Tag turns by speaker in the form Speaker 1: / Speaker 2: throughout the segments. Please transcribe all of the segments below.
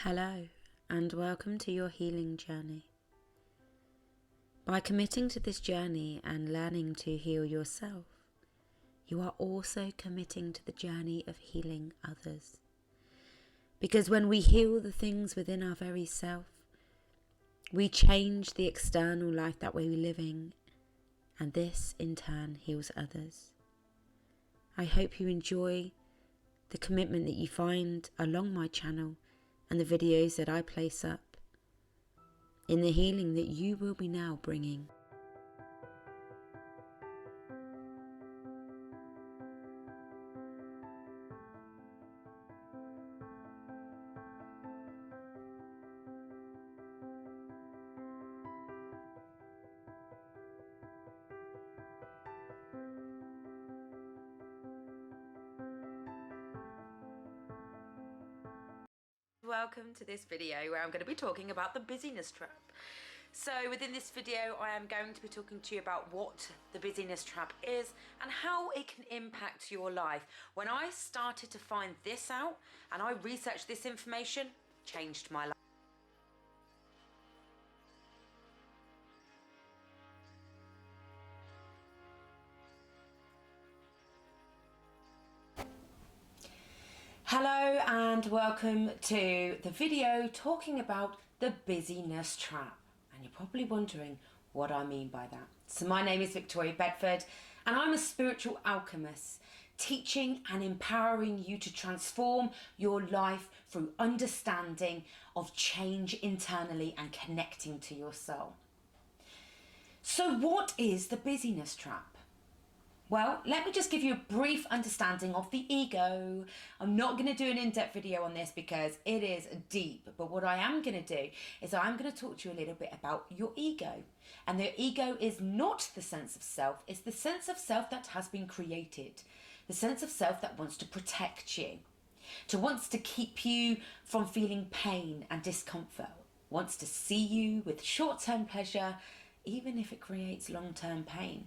Speaker 1: Hello, and welcome to your healing journey. By committing to this journey and learning to heal yourself, you are also committing to the journey of healing others. Because when we heal the things within our very self, we change the external life that we're living, and this in turn heals others. I hope you enjoy the commitment that you find along my channel and the videos that I place up in the healing that you will be now bringing. Welcome to this video where I'm going to be talking about the busyness trap. So within this video I am going to be talking to you about what the busyness trap is and how it can impact your life. When I started to find this out and I researched this information, changed my life. Hello and welcome to the video talking about the busyness trap. And you're probably wondering what I mean by that. So my name is Victoria Bedford and I'm a spiritual alchemist, teaching and empowering you to transform your life through understanding of change internally and connecting to your soul. So what is the busyness trap? Well, let me just give you a brief understanding of the ego. I'm not going to do an in-depth video on this because it is deep, but what I am going to do is I'm going to talk to you a little bit about your ego. And the ego is not the sense of self, it's the sense of self that has been created. The sense of self that wants to protect you, wants to keep you from feeling pain and discomfort, wants to see you with short-term pleasure, even if it creates long-term pain.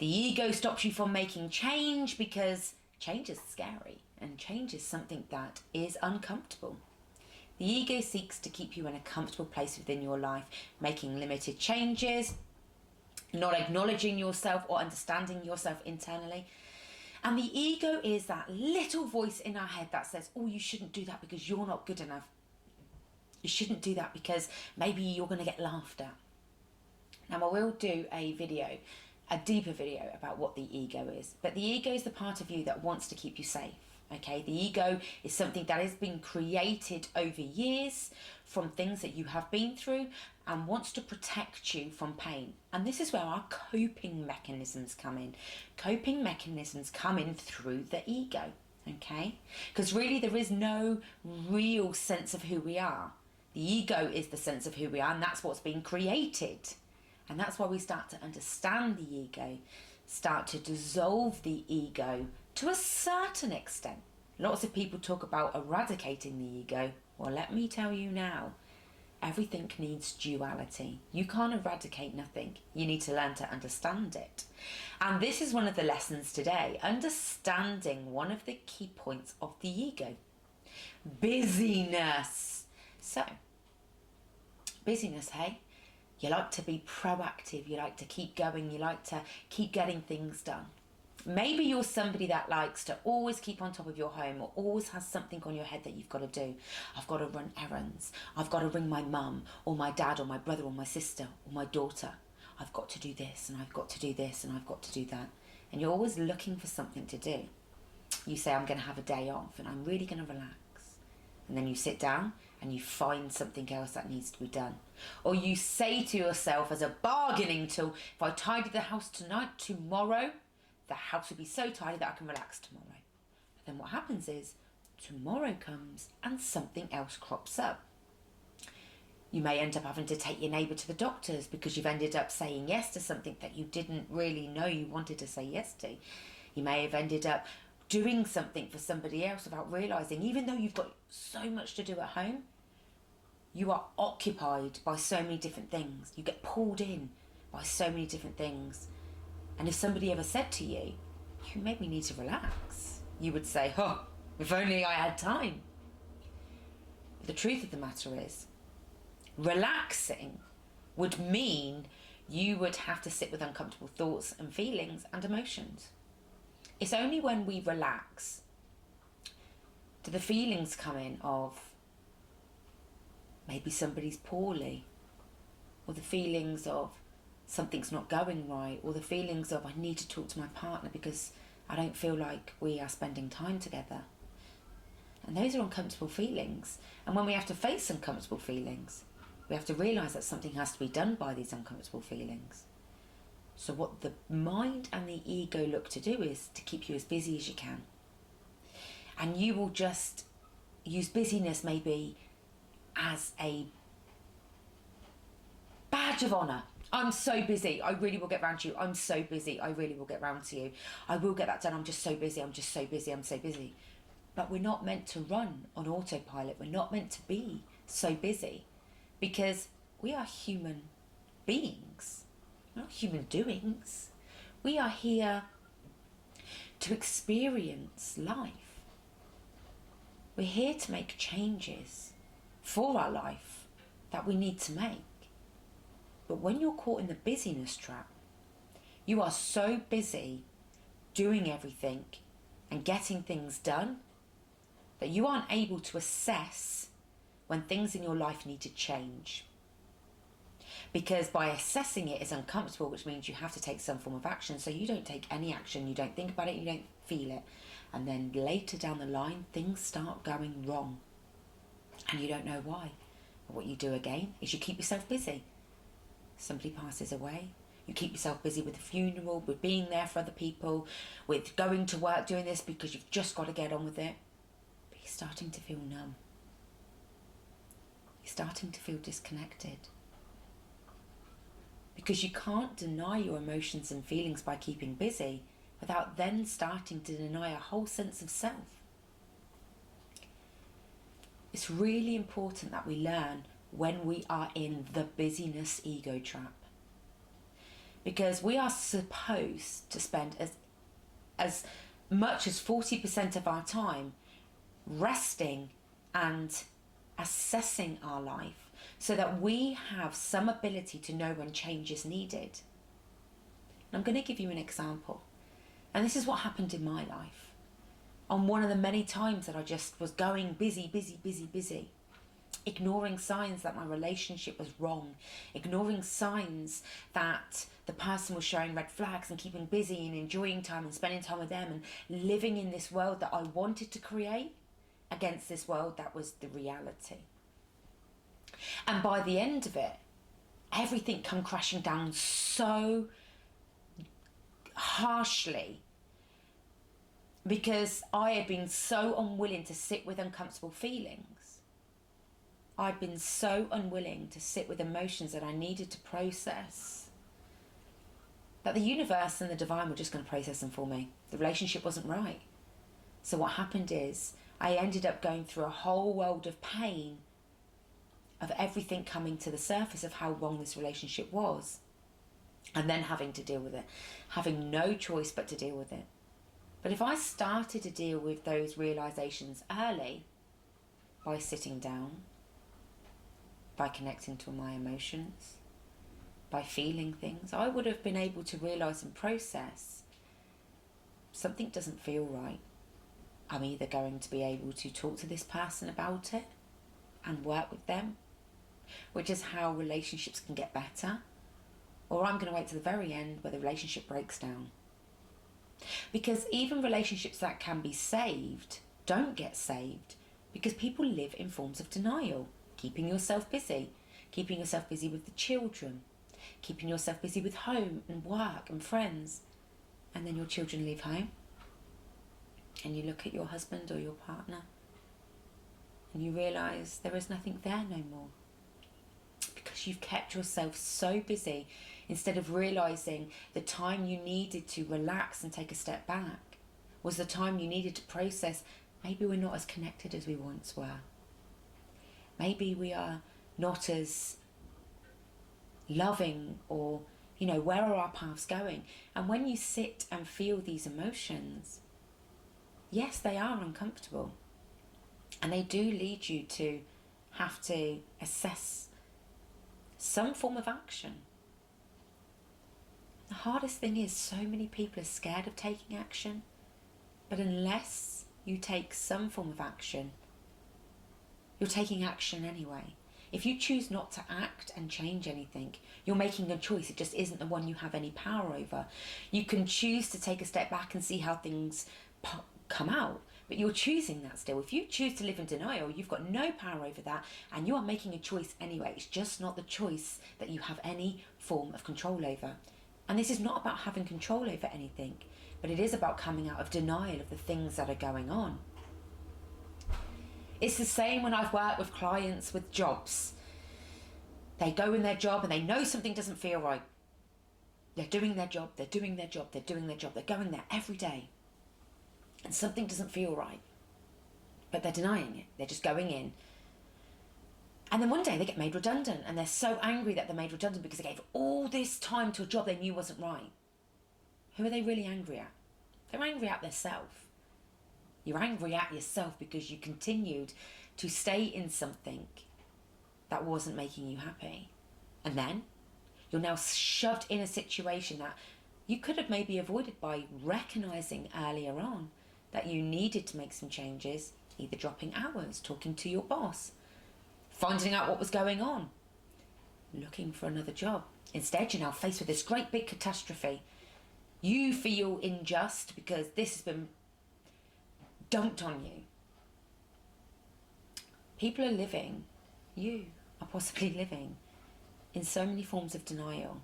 Speaker 1: The ego stops you from making change because change is scary and change is something that is uncomfortable. The ego seeks to keep you in a comfortable place within your life, making limited changes, not acknowledging yourself or understanding yourself internally. And the ego is that little voice in our head that says, oh, you shouldn't do that because you're not good enough. You shouldn't do that because maybe you're going to get laughed at. Now I will do a deeper video about what the ego is, but the ego is the part of you that wants to keep you safe. Okay, the ego is something that has been created over years from things that you have been through and wants to protect you from pain. And this is where our coping mechanisms come in. Coping mechanisms come in through the ego, okay? Because really there is no real sense of who we are. The ego is the sense of who we are, and that's what's been created. And that's why we start to understand the ego, start to dissolve the ego to a certain extent. Lots of people talk about eradicating the ego. Well, let me tell you now, everything needs duality. You can't eradicate nothing. You need to learn to understand it. And this is one of the lessons today, understanding one of the key points of the ego. Busyness. So, busyness, hey? You like to be proactive, you like to keep going, you like to keep getting things done. Maybe you're somebody that likes to always keep on top of your home or always has something on your head that you've got to do. I've got to run errands. I've got to ring my mum or my dad or my brother or my sister or my daughter. I've got to do this and I've got to do this and I've got to do that. And you're always looking for something to do. You say, I'm going to have a day off and I'm really going to relax. And then you sit down and you find something else that needs to be done. Or you say to yourself as a bargaining tool, if I tidy the house tonight, tomorrow, the house will be so tidy that I can relax tomorrow. But then what happens is, tomorrow comes and something else crops up. You may end up having to take your neighbour to the doctors because you've ended up saying yes to something that you didn't really know you wanted to say yes to. You may have ended up doing something for somebody else without realising, even though you've got so much to do at home, you are occupied by so many different things. You get pulled in by so many different things. And if somebody ever said to you, you made me need to relax, you would say, oh, if only I had time. the truth of the matter is, relaxing would mean you would have to sit with uncomfortable thoughts and feelings and emotions. It's only when we relax do the feelings come in of maybe somebody's poorly, or the feelings of something's not going right, or the feelings of I need to talk to my partner because I don't feel like we are spending time together. And those are uncomfortable feelings. And when we have to face uncomfortable feelings, we have to realise that something has to be done by these uncomfortable feelings. So what the mind and the ego look to do is to keep you as busy as you can. And you will just use busyness maybe as a badge of honour. I'm so busy, I really will get round to you. I'm so busy, I really will get round to you. I will get that done, I'm just so busy, I'm just so busy, I'm so busy. But we're not meant to run on autopilot. We're not meant to be so busy, because we are human beings, not human doings. We are here to experience life. We're here to make changes for our life that we need to make. But when you're caught in the busyness trap, you are so busy doing everything and getting things done that you aren't able to assess when things in your life need to change. Because by assessing it is uncomfortable, which means you have to take some form of action. So you don't take any action, you don't think about it, you don't feel it. And then later down the line, things start going wrong. And you don't know why. And what you do again is you keep yourself busy. Somebody passes away. You keep yourself busy with the funeral, with being there for other people, with going to work, doing this because you've just got to get on with it. But you're starting to feel numb. You're starting to feel disconnected. Because you can't deny your emotions and feelings by keeping busy without then starting to deny a whole sense of self. It's really important that we learn when we are in the busyness ego trap. Because we are supposed to spend as much as 40% of our time resting and assessing our life so that we have some ability to know when change is needed. And I'm going to give you an example. And this is what happened in my life. On one of the many times that I just was going busy, ignoring signs that my relationship was wrong, ignoring signs that the person was showing red flags, and keeping busy and enjoying time and spending time with them and living in this world that I wanted to create against this world that was the reality. And by the end of it, everything come crashing down so harshly, because I had been so unwilling to sit with uncomfortable feelings. I'd been so unwilling to sit with emotions that I needed to process, that the universe and the divine were just going to process them for me. The relationship wasn't right. So what happened is I ended up going through a whole world of pain, of everything coming to the surface of how wrong this relationship was, and then having to deal with it, having no choice but to deal with it. But if I started to deal with those realizations early, by sitting down, by connecting to my emotions, by feeling things, I would have been able to realize and process something doesn't feel right. I'm either going to be able to talk to this person about it and work with them, which is how relationships can get better, or I'm going to wait to the very end where the relationship breaks down. Because even relationships that can be saved don't get saved because people live in forms of denial. Keeping yourself busy with the children, keeping yourself busy with home and work and friends, and then your children leave home and you look at your husband or your partner and you realise there is nothing there no more, because you've kept yourself so busy instead of realising the time you needed to relax and take a step back was the time you needed to process maybe we're not as connected as we once were. Maybe we are not as loving, or, where are our paths going? And when you sit and feel these emotions, yes, they are uncomfortable. And they do lead you to have to assess some form of action. The hardest thing is so many people are scared of taking action, but unless you take some form of action, you're taking action anyway. If you choose not to act and change anything, you're making a choice. It just isn't the one you have any power over. You can choose to take a step back and see how things come out, but you're choosing that still. If you choose to live in denial, you've got no power over that, and you are making a choice anyway. It's just not the choice that you have any form of control over. And this is not about having control over anything, but it is about coming out of denial of the things that are going on. It's the same when I've worked with clients with jobs. They go in their job and they know something doesn't feel right. They're doing their job, they're doing their job, they're doing their job. They're going there every day. And something doesn't feel right. But they're denying it. They're just going in. And then one day they get made redundant, and they're so angry that they're made redundant because they gave all this time to a job they knew wasn't right. Who are they really angry at? They're angry at themselves. You're angry at yourself because you continued to stay in something that wasn't making you happy. And then you're now shoved in a situation that you could have maybe avoided by recognising earlier on that you needed to make some changes, either dropping hours, talking to your boss, finding out what was going on, looking for another job. Instead, you're now faced with this great big catastrophe. You feel unjust because this has been dumped on you. People are living, you are possibly living, in so many forms of denial.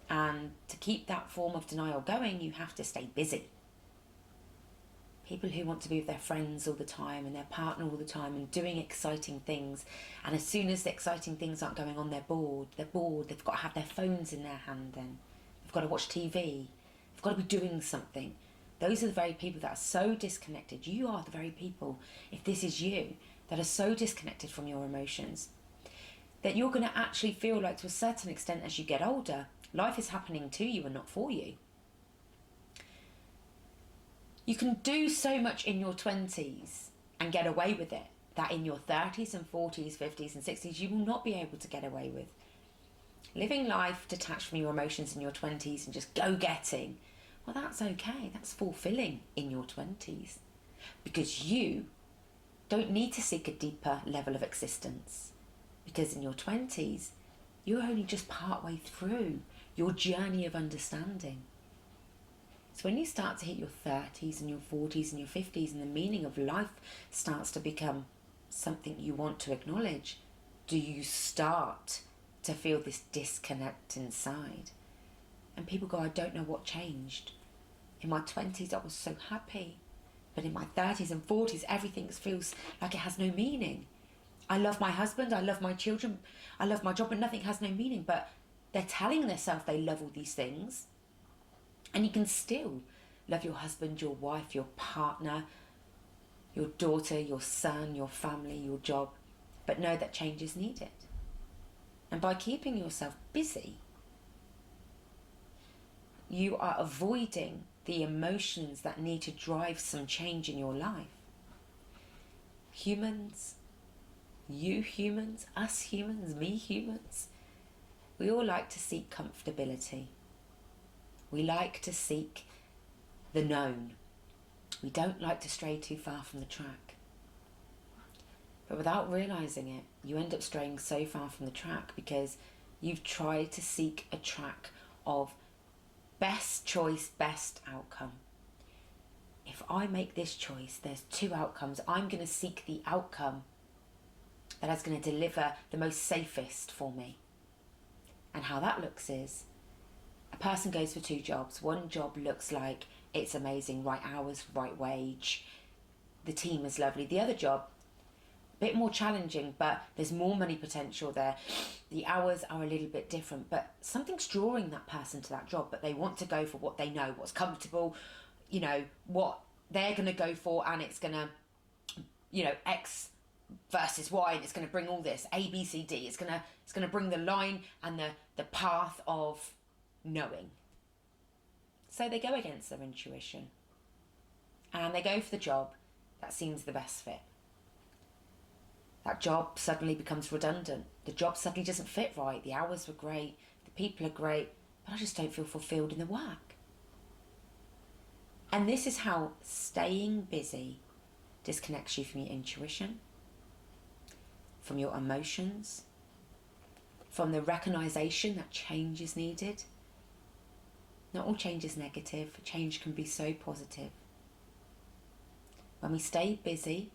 Speaker 1: And to keep that form of denial going, you have to stay busy. People who want to be with their friends all the time and their partner all the time and doing exciting things, and as soon as the exciting things aren't going on, they're bored, they've got to have their phones in their hand then. They've got to watch TV, they've got to be doing something. Those are the very people that are so disconnected. You are the very people, if this is you, that are so disconnected from your emotions that you're going to actually feel like, to a certain extent, as you get older, life is happening to you and not for you. You can do so much in your 20s and get away with it that in your 30s and 40s, 50s and 60s you will not be able to get away with. Living life detached from your emotions in your 20s and just go-getting, well, that's okay. That's fulfilling in your 20s because you don't need to seek a deeper level of existence, because in your 20s you're only just part way through your journey of understanding. So when you start to hit your 30s and your 40s and your 50s and the meaning of life starts to become something you want to acknowledge, do you start to feel this disconnect inside? And people go, I don't know what changed. In my 20s I was so happy, but in my 30s and 40s everything feels like it has no meaning. I love my husband, I love my children, I love my job, but nothing has no meaning. But they're telling themselves they love all these things. And you can still love your husband, your wife, your partner, your daughter, your son, your family, your job, but know that change is needed. And by keeping yourself busy, you are avoiding the emotions that need to drive some change in your life. Humans, you humans, us humans, me humans, we all like to seek comfortability. We like to seek the known. We don't like to stray too far from the track. But without realising it, you end up straying so far from the track because you've tried to seek a track of best choice, best outcome. If I make this choice, there's two outcomes. I'm going to seek the outcome that is going to deliver the most safest for me. And how that looks is, a person goes for two jobs. One job looks like it's amazing, right hours, right wage, the team is lovely. The other job, a bit more challenging, but there's more money potential there. The hours are a little bit different, but something's drawing that person to that job, but they want to go for what they know, what's comfortable, you know, what they're going to go for, and it's going to, you know, X versus Y, and it's going to bring all this, A, B, C, D. It's going to bring the line and the path of knowing. So they go against their intuition and they go for the job that seems the best fit. That job suddenly becomes redundant. The job suddenly doesn't fit right. The hours were great, the people are great, but I just don't feel fulfilled in the work. And this is how staying busy disconnects you from your intuition, from your emotions, from the recognition that change is needed. Not all change is negative. Change can be so positive. When we stay busy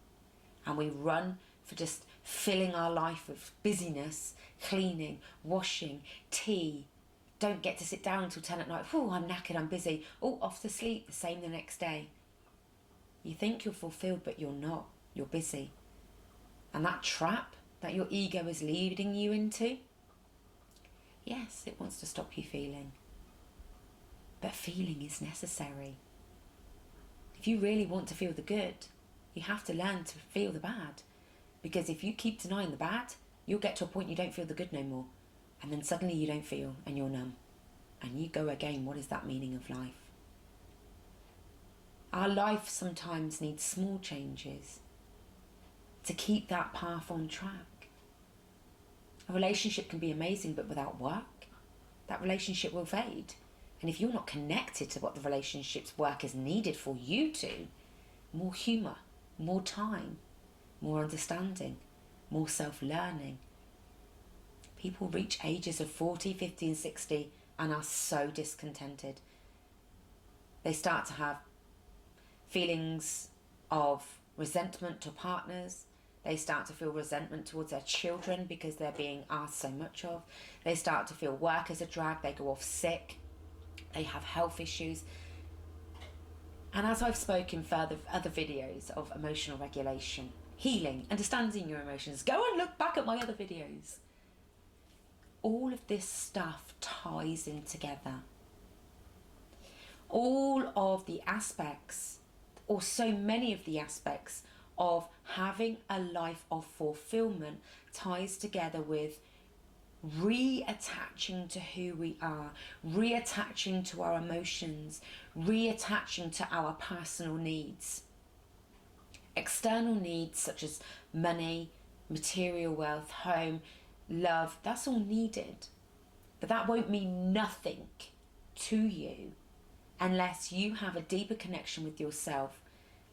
Speaker 1: and we run for just filling our life with busyness, cleaning, washing, tea, don't get to sit down until 10 at night. Oh, I'm knackered, I'm busy. Oh, off to sleep, the same the next day. You think you're fulfilled, but you're not. You're busy. And that trap that your ego is leading you into, yes, it wants to stop you feeling. But feeling is necessary. If you really want to feel the good, you have to learn to feel the bad. Because if you keep denying the bad, you'll get to a point you don't feel the good no more. And then suddenly you don't feel and you're numb. And you go again, what is that meaning of life? Our life sometimes needs small changes to keep that path on track. A relationship can be amazing, but without work, that relationship will fade. And if you're not connected to what the relationship's work is needed for you to, more humour, more time, more understanding, more self-learning. People reach ages of 40, 50 and 60 and are so discontented. They start to have feelings of resentment to partners. They start to feel resentment towards their children because they're being asked so much of. They start to feel work as a drag. They go off sick. They have health issues. And as I've spoken further other videos of emotional regulation, healing, understanding your emotions, go and look back at my other videos. All of this stuff ties in together. All of the aspects, or so many of the aspects of having a life of fulfillment ties together with reattaching to who we are, reattaching to our emotions, reattaching to our personal needs. External needs such as money, material wealth, home, love, that's all needed. But that won't mean nothing to you unless you have a deeper connection with yourself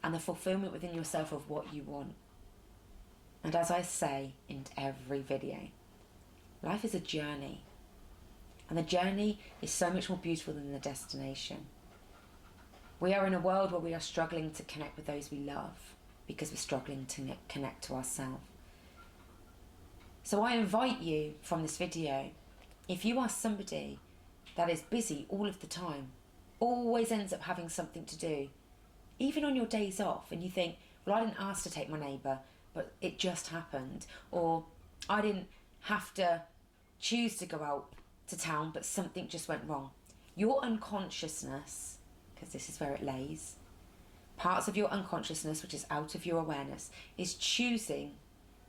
Speaker 1: and the fulfillment within yourself of what you want. And as I say in every video, life is a journey. And the journey is so much more beautiful than the destination. We are in a world where we are struggling to connect with those we love because we're struggling to connect to ourselves. So I invite you from this video, if you are somebody that is busy all of the time, always ends up having something to do, even on your days off, and you think, well, I didn't ask to take my neighbour, but it just happened, or I didn't have to choose to go out to town, but something just went wrong. Your unconsciousness, because this is where it lays, parts of your unconsciousness, which is out of your awareness, is choosing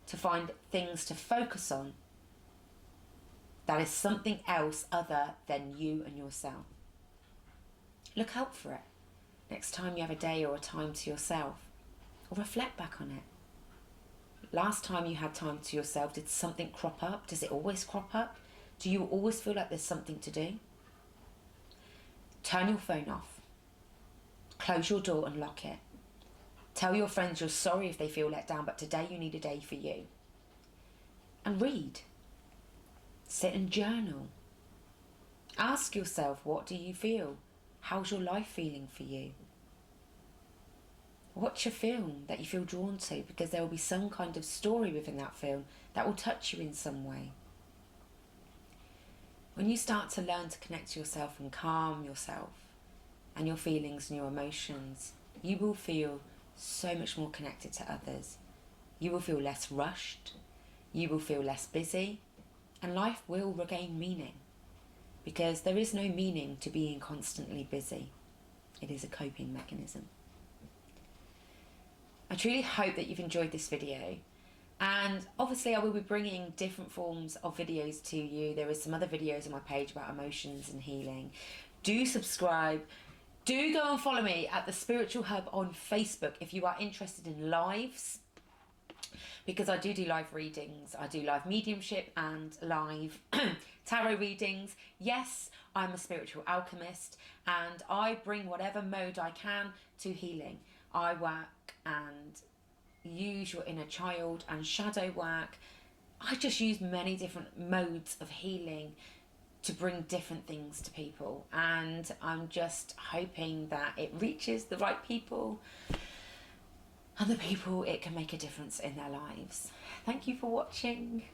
Speaker 1: to find things to focus on that is something else other than you and yourself. Look out for it. Next time you have a day or a time to yourself, or reflect back on it. Last time you had time to yourself, did something crop up? Does it always crop up? Do you always feel like there's something to do? Turn your phone off. Close your door and lock it. Tell your friends you're sorry if they feel let down, but today you need a day for you. And read. Sit and journal. Ask yourself, what do you feel? How's your life feeling for you? Watch a film that you feel drawn to, because there will be some kind of story within that film that will touch you in some way. When you start to learn to connect to yourself and calm yourself and your feelings and your emotions, you will feel so much more connected to others. You will feel less rushed, you will feel less busy, and life will regain meaning, because there is no meaning to being constantly busy. It is a coping mechanism. I truly hope that you've enjoyed this video, and obviously I will be bringing different forms of videos to you. There is some other videos on my page about emotions and healing. Do subscribe. Do go and follow me at The Spiritual Hub on Facebook if you are interested in lives. because I do live readings. I do live mediumship and live tarot readings. Yes, I'm a spiritual alchemist, and I bring whatever mode I can to healing. I work and use your inner child and shadow work. I just use many different modes of healing to bring different things to people, and I'm just hoping that it reaches the right people and the people it can make a difference in their lives. Thank you for watching.